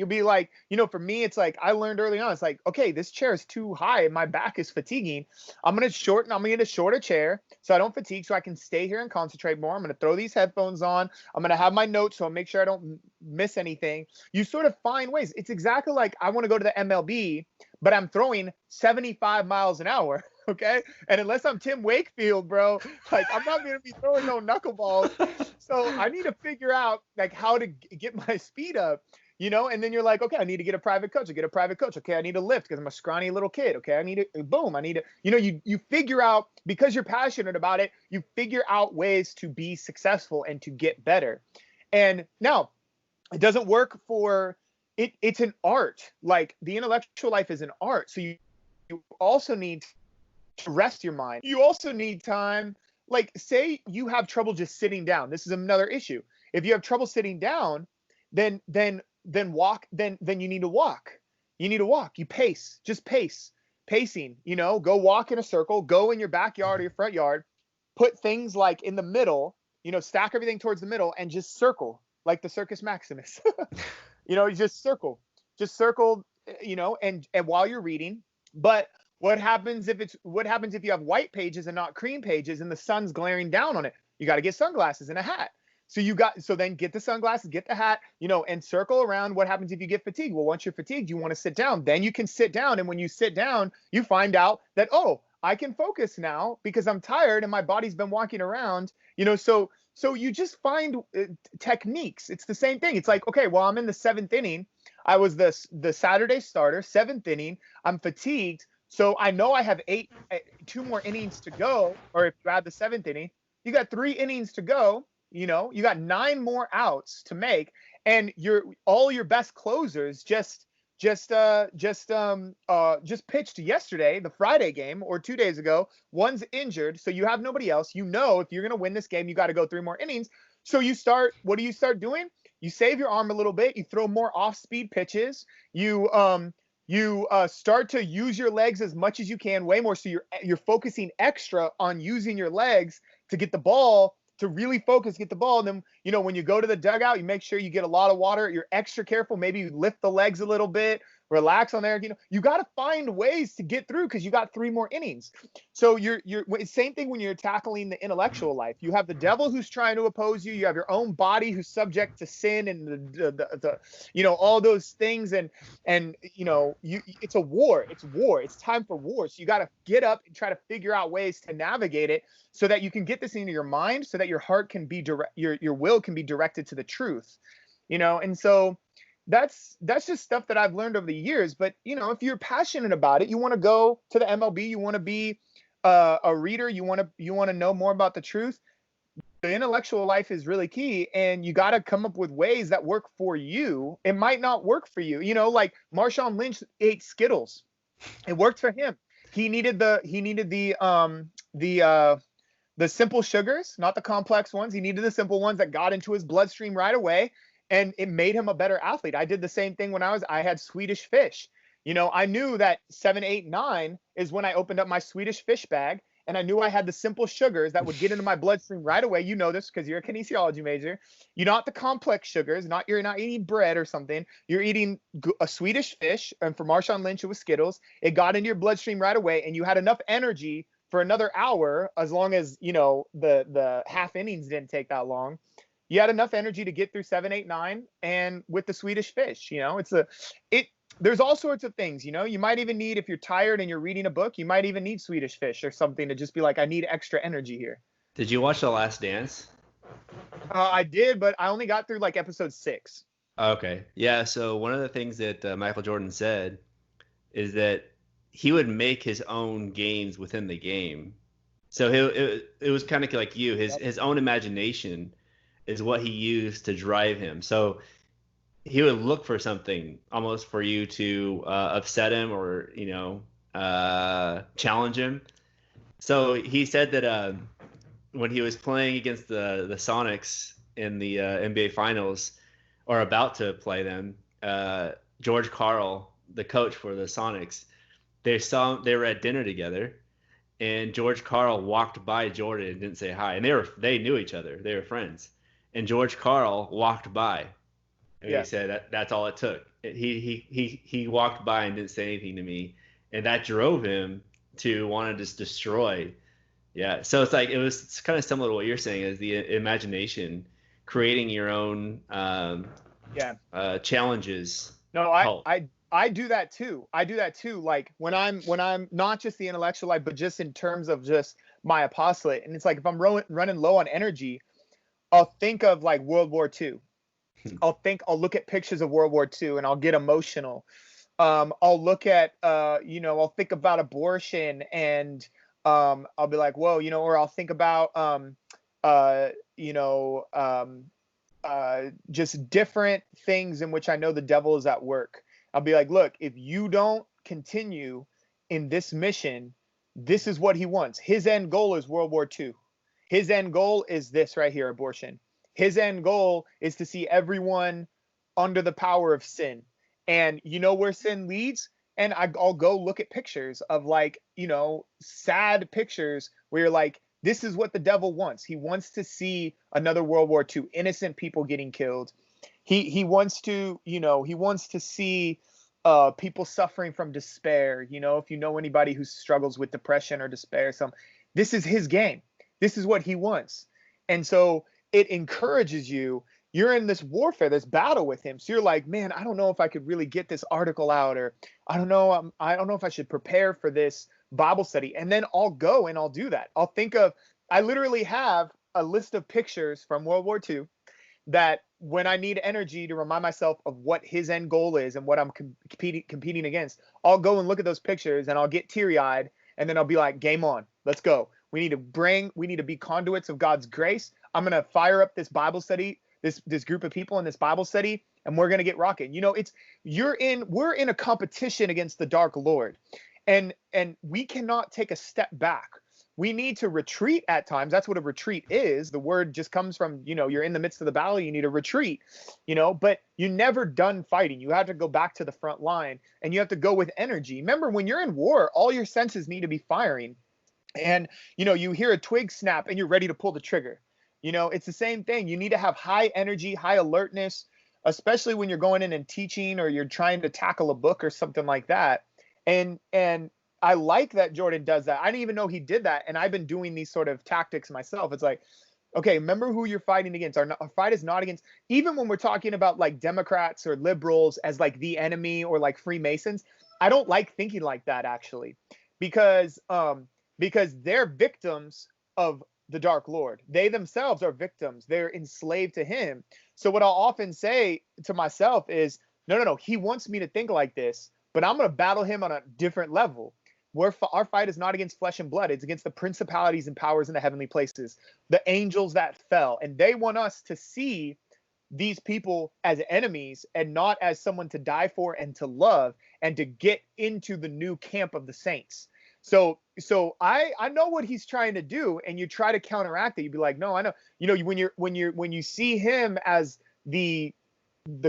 be like, for me, it's like, I learned early on, it's like, okay, this chair is too high. My back is fatiguing. I'm going to get a shorter chair so I don't fatigue, so I can stay here and concentrate more. I'm going to throw these headphones on. I'm going to have my notes so I'll make sure I don't miss anything. You sort of find ways. It's exactly like, I want to go to the MLB, but I'm throwing 75 miles an hour. Okay. And unless I'm Tim Wakefield, bro, like, I'm not going to be throwing no knuckleballs. So I need to figure out like how to get my speed up, and then you're like, okay, I need to get a private coach. Okay, I need a lift because I'm a scrawny little kid. Okay, I need to, you figure out, because you're passionate about it, you figure out ways to be successful and to get better. And now it doesn't work for it. It's an art. Like, the intellectual life is an art. So you also need to rest your mind. You also need time. Like, say you have trouble just sitting down. This is another issue. If you have trouble sitting down, then then walk, then you need to walk. You need to walk. You pace, just pace. Pacing, go walk in a circle, go in your backyard or your front yard, put things like in the middle, stack everything towards the middle and just circle like the Circus Maximus. You just circle, and while you're reading. But what happens if you have white pages and not cream pages and the sun's glaring down on it? You got to get sunglasses and a hat. So then get the sunglasses, get the hat, and circle around. What happens if you get fatigued? Well, once you're fatigued, you want to sit down. Then you can sit down. And when you sit down, you find out that, oh, I can focus now because I'm tired and my body's been walking around, so you just find techniques. It's the same thing. It's like, okay, well, I'm in the 7th inning. I was the Saturday starter, 7th inning. I'm fatigued. So I know I have 2 more innings to go. Or if you add the 7th inning, you got 3 innings to go. You got 9 more outs to make, and all your best closers just pitched yesterday, the Friday game, or 2 days ago. One's injured, so you have nobody else. If you're going to win this game, you got to go 3 more innings. So what do you start doing? You save your arm a little bit. You throw more off-speed pitches. You start to use your legs as much as you can, way more. So you're focusing extra on using your legs to get the ball. To really focus, get the ball. And then, when you go to the dugout, you make sure you get a lot of water. You're extra careful. Maybe you lift the legs a little bit, relax on there. You got to find ways to get through because you got 3 more innings. So you're same thing when you're tackling the intellectual life. You have the devil who's trying to oppose you. You have your own body who's subject to sin and the all those things. And it's a war. It's war. It's time for war. So you got to get up and try to figure out ways to navigate it so that you can get this into your mind, so that your heart can be your will can be directed to the truth, and so that's just stuff that I've learned over the years. But if you're passionate about it, you want to go to the MLB, you want to be a reader, you want to know more about the truth. The intellectual life is really key, and you got to come up with ways that work for you. It might not work for you, like Marshawn Lynch ate Skittles. It worked for him. He needed the simple sugars, not the complex ones. He needed the simple ones that got into his bloodstream right away, and it made him a better athlete. I did the same thing when I had Swedish fish. I knew that 7, 8, 9 is when I opened up my Swedish fish bag, and I knew I had the simple sugars that would get into my bloodstream right away. You know this because you're a kinesiology major. You're not the complex sugars. You're not eating bread or something. You're eating a Swedish fish, and for Marshawn Lynch, it was Skittles. It got into your bloodstream right away, and you had enough energy for another hour, as long as the half innings didn't take that long. You had enough energy to get through 7, 8, 9, and with the Swedish fish, there's all sorts of things. You might even need, if you're tired and you're reading a book, you might even need Swedish fish or something to just be like, I need extra energy here. Did you watch The Last Dance? I did, but I only got through like episode 6. Okay, yeah. So one of the things that Michael Jordan said is that he would make his own games within the game. So it was kind of like you. His own imagination is what he used to drive him. So he would look for something almost for you to upset him or challenge him. So he said that when he was playing against the Sonics in the NBA Finals, or about to play them, George Karl, the coach for the Sonics, they were at dinner together, and George Karl walked by Jordan and didn't say hi. And they knew each other. They were friends. And George Karl walked by. And he said that's all it took. He walked by and didn't say anything to me, and that drove him to want to just destroy. Yeah. So it's kind of similar to what you're saying, is the imagination, creating your own challenges. No, I do that too. Like when I'm not just the intellectual life, but just in terms of just my apostolate. And it's like, if I'm running low on energy, I'll think of like World War II. I'll look at pictures of World War II and I'll get emotional. I'll look at, I'll think about abortion and I'll be like, whoa, or I'll think about, just different things in which I know the devil is at work. I'll be like, look, if you don't continue in this mission, this is what he wants. His end goal is World War II. His end goal is this right here, abortion. His end goal is to see everyone under the power of sin. And you know where sin leads? And I'll go look at pictures of, like, sad pictures where you're like, this is what the devil wants. He wants to see another World War II, innocent people getting killed. He wants to, he wants to see people suffering from despair. If you know anybody who struggles with depression or despair, this is his game. This is what he wants. And so it encourages you. You're in this warfare, this battle with him. So you're like, man, I don't know if I could really get this article out, or I don't know if I should prepare for this Bible study. And then I'll go and I'll do that. I literally have a list of pictures from World War II that when I need energy to remind myself of what his end goal is and what I'm competing against, I'll go and look at those pictures and I'll get teary-eyed, and then I'll be like, game on, let's go. We need to be conduits of God's grace. I'm going to fire up this Bible study, this group of people in this Bible study, and we're going to get rocking. We're in a competition against the dark Lord, and we cannot take a step back. We need to retreat at times. That's what a retreat is. The word just comes from, you're in the midst of the battle, you need to retreat, but you're never done fighting. You have to go back to the front line, and you have to go with energy. Remember, when you're in war, all your senses need to be firing, and, you hear a twig snap and you're ready to pull the trigger. It's the same thing. You need to have high energy, high alertness, especially when you're going in and teaching, or you're trying to tackle a book or something like that. And I like that Jordan does that. I didn't even know he did that. And I've been doing these sort of tactics myself. It's like, okay, remember who you're fighting against. Our fight is not against, even when we're talking about like Democrats or liberals as like the enemy, or like Freemasons. I don't like thinking like that, actually, because they're victims of the dark Lord. They themselves are victims. They're enslaved to him. So what I'll often say to myself is, no, he wants me to think like this, but I'm going to battle him on a different level. Our fight is not against flesh and blood. It's against the principalities and powers in the heavenly places, the angels that fell. And they want us to see these people as enemies and not as someone to die for and to love and to get into the new camp of the saints. So I know what he's trying to do, and you try to counteract it. You'd be like, no, I know. When you see him as the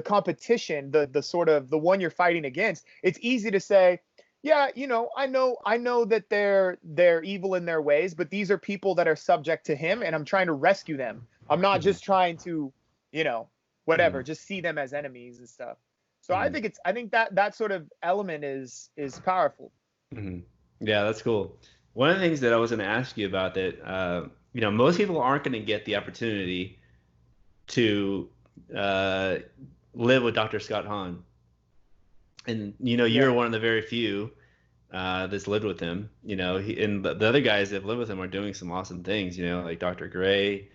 competition, the sort of the one you're fighting against, it's easy to say, yeah, I know that they're evil in their ways, but these are people that are subject to him, and I'm trying to rescue them. I'm not just trying to, just see them as enemies and stuff. So I think that sort of element is powerful. Mm-hmm. Yeah, that's cool. One of the things that I was going to ask you about that, most people aren't going to get the opportunity to live with Dr. Scott Hahn. And, you're one of the very few that's lived with him. And the other guys that have lived with him are doing some awesome things, like Dr. Gray,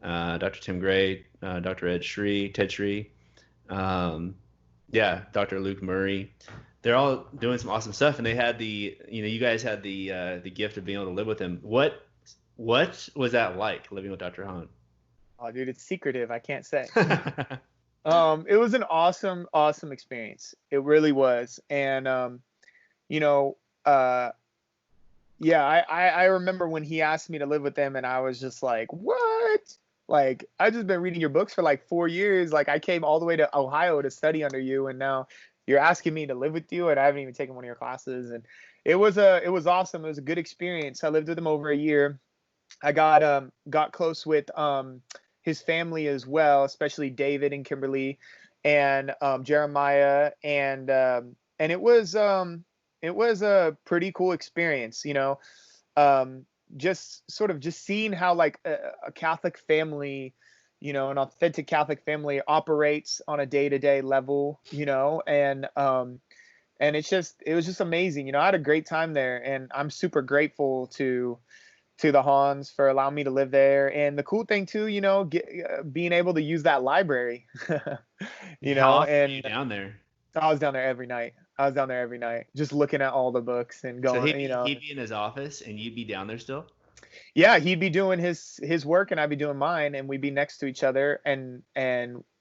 Dr. Tim Gray, Dr. Ted Shree, Dr. Luke Murray. They're all doing some awesome stuff, and they had you guys had the gift of being able to live with him. What was that like, living with Dr. Hahn? Oh, dude, it's secretive. I can't say. It was an awesome experience. It really was. And, I remember when he asked me to live with him, and I was just like, what? Like, I've just been reading your books for like 4 years. Like, I came all the way to Ohio to study under you, and now you're asking me to live with you, and I haven't even taken one of your classes. And it was awesome. It was a good experience. I lived with him over a year. I got close with his family as well, especially David and Kimberly and Jeremiah, and it was a pretty cool experience, just seeing how like a Catholic family, an authentic Catholic family operates on a day-to-day level, and it was just amazing. I had a great time there, and I'm super grateful to the Hahns for allowing me to live there. And the cool thing too, being able to use that library, How often are you down there? I was down there every night, just looking at all the books and going, so he'd be in his office and you'd be down there still? Yeah, he'd be doing his work and I'd be doing mine, and we'd be next to each other and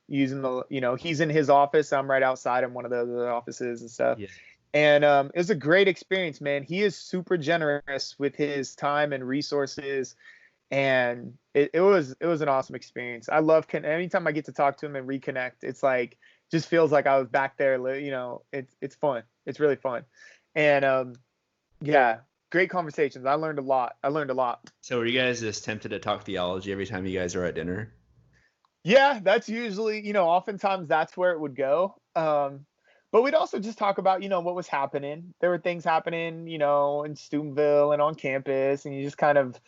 using the, he's in his office, I'm right outside in one of the other offices and stuff. Yeah. And it was a great experience, man. He is super generous with his time and resources, and it was an awesome experience. I love anytime I get to talk to him and reconnect. It's like just feels like I was back there. It's fun. It's really fun. And yeah, great conversations. I learned a lot. So were you guys just tempted to talk theology every time you guys were at dinner? Yeah, that's usually, oftentimes that's where it would go. But we'd also just talk about, what was happening. There were things happening, in Steubenville and on campus, and you just kind of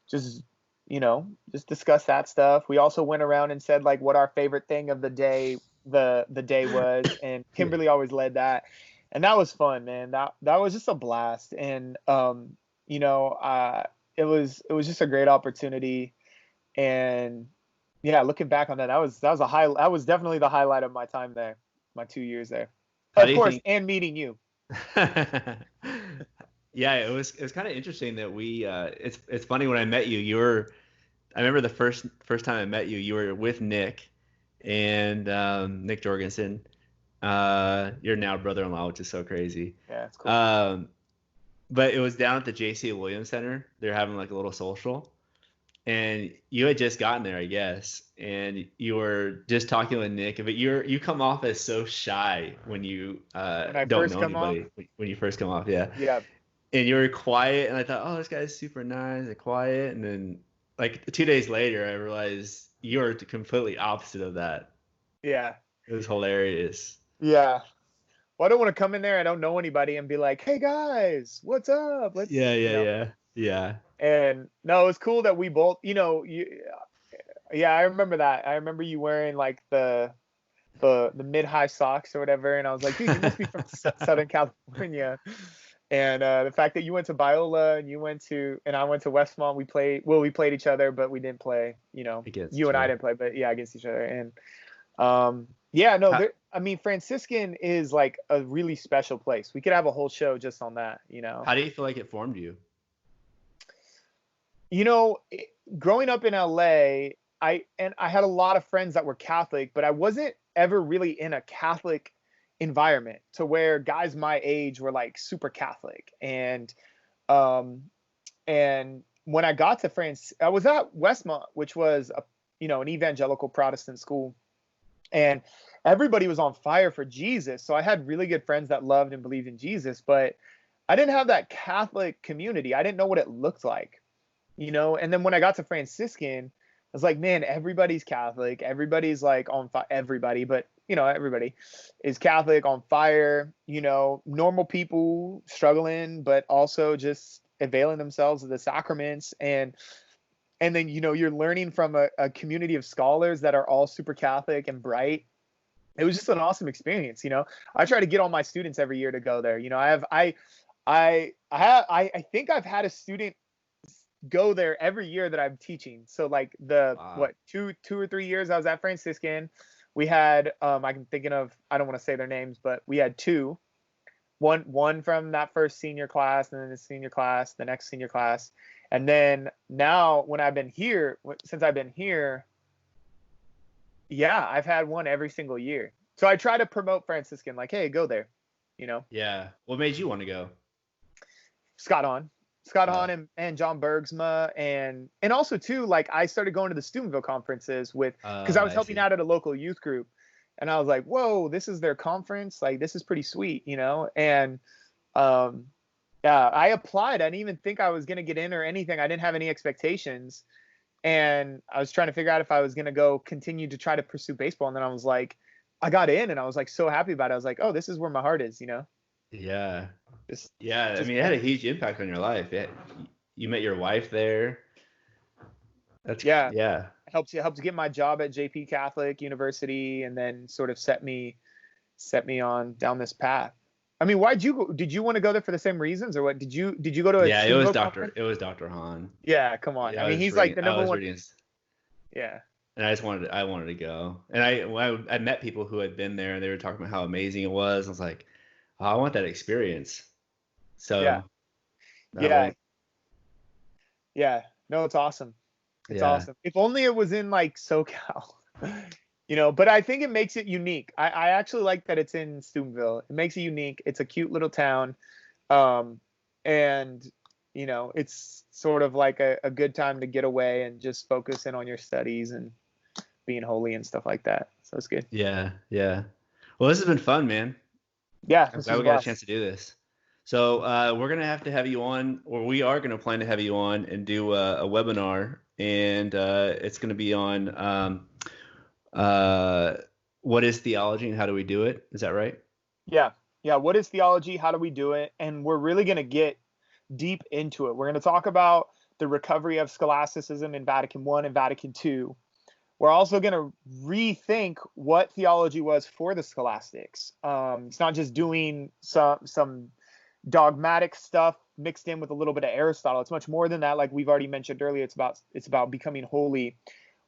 just, just discuss that stuff. We also went around and said like what our favorite thing of the day, the day was, and Kimberly always led that. And that was fun, man. That was just a blast. And it was just a great opportunity. And yeah, looking back on that, that was definitely the highlight of my time there, my 2 years there. How Of do you course, think? and meeting you. Yeah, it was kind of interesting that we it's funny when I met you, I remember the first time I met you, you were with Nick and Nick Jorgensen, your now brother-in-law, which is so crazy. Yeah, it's cool. But it was down at the J.C. Williams Center. They're having like a little social, and you had just gotten there, I guess, and you were just talking with Nick. But you come off as so shy when you When I don't first know come off, anybody when you first come off, yeah. yeah, And you were quiet, and I thought, oh, this guy's super nice and quiet. And then like 2 days later, I realized you're the completely opposite of that. yeah, It was hilarious. yeah. Well, I don't want to come in there. I don't know anybody and be like, "Hey guys, what's up?" Yeah, yeah, yeah, yeah. And no, it was cool that we both, yeah, I remember that. I remember you wearing like the mid-high socks or whatever, and I was like, dude, you must be from Southern California. And the fact that you went to Biola and I went to Westmont, we played each other, but we didn't play. Against You each and I other. didn't play, but yeah, against each other. And yeah, no, How, I mean, Franciscan is like a really special place. We could have a whole show just on that. how do you feel like it formed you? You know, growing up in LA, I had a lot of friends that were Catholic, but I wasn't ever really in a Catholic environment to where guys my age were like super Catholic. Um and when I got to France, I was at Westmont, which was an evangelical Protestant school, and everybody was on fire for Jesus. So I had really good friends that loved and believed in Jesus, but I didn't have that Catholic community. I didn't know what it looked like. And then when I got to Franciscan, I was like, man, everybody's Catholic. Everybody's like on fire. Everybody, but everybody is Catholic, on fire. Normal people struggling, but also just availing themselves of the sacraments. And then you're learning from a community of scholars that are all super Catholic and bright. It was just an awesome experience. I try to get all my students every year to go there. I think I've had a student go there every year that I'm teaching. So like Wow. 2 or 3 years I was at Franciscan, we had I'm thinking of, I don't want to say their names, but we had two, one from that first senior class, and then the senior class, the next senior class. And then now since I've been here, yeah, I've had one every single year. So I try to promote Franciscan, like, hey, go there. Yeah. What made you want to go? Scott Hahn. Scott Uh, Hahn and John Bergsma, and also too, like, I started going to the Steubenville conferences because I was I helping see. out at a local youth group, and I was like, whoa, this is their conference, like this is pretty sweet, and um yeah, I applied. I didn't even think I was gonna get in or anything. I didn't have any expectations, and I was trying to figure out if I was gonna go continue to try to pursue baseball, and then I was like, I got in, and I was like so happy about it. I was like, oh, this is where my heart is, Yeah. just Yeah. I just mean, it had a huge impact on your life. You met your wife there. yeah, Yeah. helped get my job at JP Catholic University, and then sort of set me on down this path. I mean, did you want to go there for the same reasons, or what? Did you go to a Yeah. Steubenville conference? It was Dr. Hahn. Yeah, come on. Yeah, I mean, he's like the I number was one. reading, Yeah, and I wanted to go. And I met people who had been there, and they were talking about how amazing it was. I was like, oh, I want that experience. yeah, So, yeah, well, yeah. No, it's awesome. It's yeah. awesome. If only it was in like SoCal, But I think it makes it unique. I actually like that it's in Steubenville. It makes it unique. It's a cute little town, um, and it's sort of like a good time to get away and just focus in on your studies and being holy and stuff like that. So it's good. Yeah. Yeah. Well, this has been fun, man. Yeah, I'm this glad was a we got a blast. chance to do this. So we're gonna have to have you on, or we are gonna plan to have you on and do a webinar, and it's gonna be on uh, what is theology and how do we do it? Is that right? Yeah. Yeah. What is theology? How do we do it? And we're really going to get deep into it. We're going to talk about the recovery of scholasticism in Vatican I and Vatican II. We're also going to rethink what theology was for the scholastics. It's not just doing some dogmatic stuff mixed in with a little bit of Aristotle. It's much more than that. Like we've already mentioned earlier, it's about becoming holy.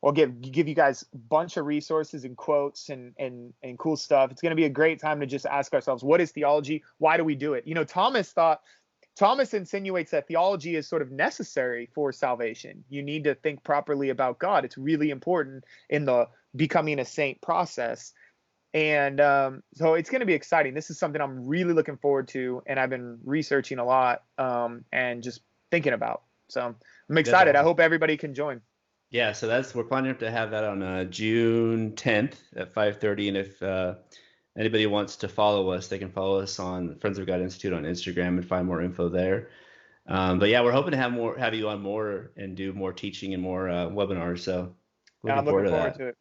We'll give you guys a bunch of resources and quotes and cool stuff. It's going to be a great time to just ask ourselves, what is theology? Why do we do it? Thomas insinuates that theology is sort of necessary for salvation. You need to think properly about God. It's really important in the becoming a saint process. And so it's going to be exciting. This is something I'm really looking forward to, and I've been researching a lot and just thinking about. So I'm That's excited. I awesome. hope everybody can join. Yeah, so we're planning to have that on June 10th at 5:30, and if anybody wants to follow us, they can follow us on Friends of God Institute on Instagram and find more info there. But yeah, we're hoping to have you on more and do more teaching and more webinars. So And looking I'm forward looking to forward that. to it.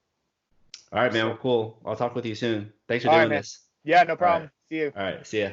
All right, man. So, Well, cool. I'll talk with you soon. Thanks for all right, doing man. this. Yeah, no All right. problem. See you. All right. See ya.